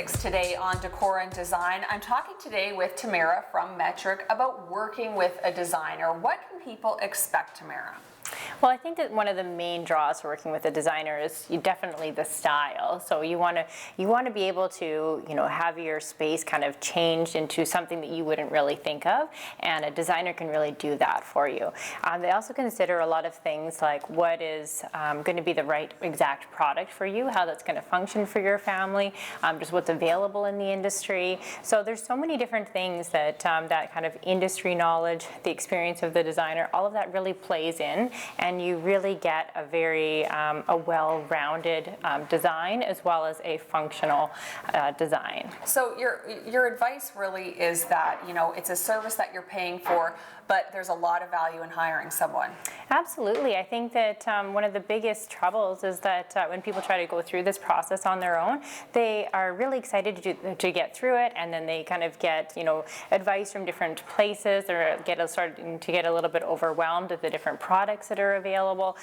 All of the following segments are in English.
Basics today on Decor and Design. I'm talking today with Tamara from Metric about working with a designer. What can people expect, Tamara? Well, I think that one of the main draws for working with a designer is definitely the style. So you want to be able to have your space kind of changed into something that you wouldn't really think of, and a designer can really do that for you. They also consider a lot of things like what is going to be the right exact product for you, how that's going to function for your family, just what's available in the industry. So there's so many different things that that kind of industry knowledge, the experience of the designer, all of that really plays in. And you really get a very a well-rounded design as well as a functional design. So your advice really is that it's a service that you're paying for, but there's a lot of value in hiring someone. Absolutely. I think that one of the biggest troubles is that when people try to go through this process on their own, they are really excited to get through it, and then they kind of get advice from different places, or starting to get a little bit overwhelmed at the different products that are available.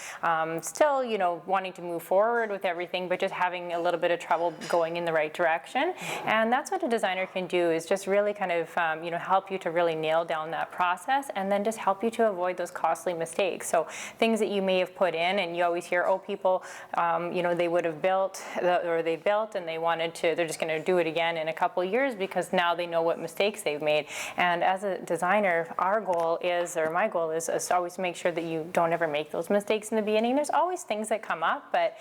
Still, wanting to move forward with everything, but just having a little bit of trouble going in the right direction. And that's what a designer can do, is just really kind of help you to really nail down that process, and then just help you to avoid those costly mistakes. So things that you may have put in, and you always hear, oh, people, they would have built, or they built and they wanted to, they're just going to do it again in a couple of years because now they know what mistakes they've made. And as a designer, our goal is, or my goal is to always make sure that you don't ever make those mistakes in the beginning. There's always things that come up, but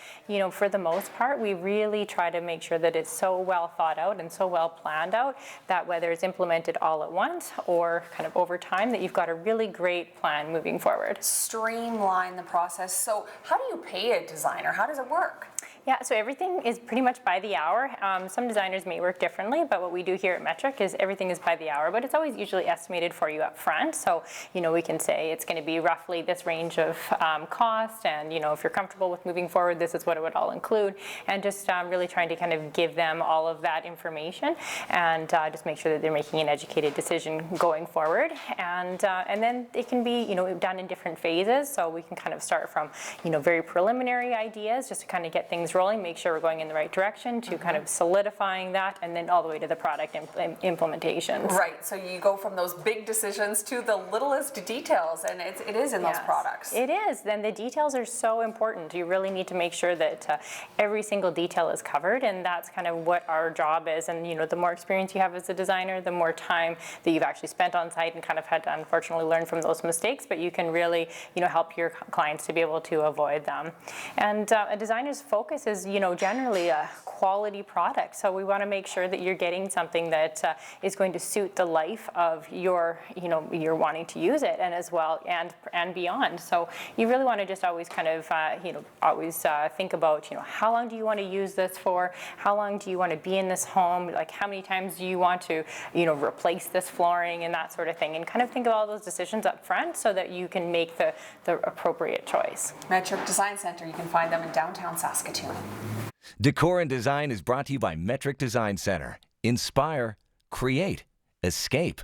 for the most part, we really try to make sure that it's so well thought out and so well planned out that whether it's implemented all at once or kind of over time, that you've got a really great plan moving forward. Streamline the process. So how do you pay a designer? How does it work? Yeah, so everything is pretty much by the hour. Some designers may work differently, but what we do here at Metric is everything is by the hour, but it's always usually estimated for you up front. So, we can say it's going to be roughly this range of cost, and, if you're comfortable with moving forward, this is what it would all include, and just really trying to kind of give them all of that information, and just make sure that they're making an educated decision going forward. And then it can be, done in different phases. So we can kind of start from, very preliminary ideas just to kind of get things rolling, make sure we're going in the right direction, to kind of solidifying that, and then all the way to the product implementations. Right, so you go from those big decisions to the littlest details, and it is in those products. It is. Then the details are so important. You really need to make sure that every single detail is covered, and that's kind of what our job is. And the more experience you have as a designer, the more time that you've actually spent on site and kind of had to unfortunately learn from those mistakes, but you can really help your clients to be able to avoid them. And a designer's focus is generally a quality product. So we want to make sure that you're getting something that is going to suit the life of your you're wanting to use it, and as well and beyond. So you really want to just always kind of always think about how long do you want to use this for, how long do you want to be in this home, like how many times do you want to replace this flooring and that sort of thing, and kind of think of all those decisions up front so that you can make the appropriate choice. Metric Design Center, you can find them in downtown Saskatoon. Decor and Design is brought to you by Metric Design Center. Inspire, create, escape.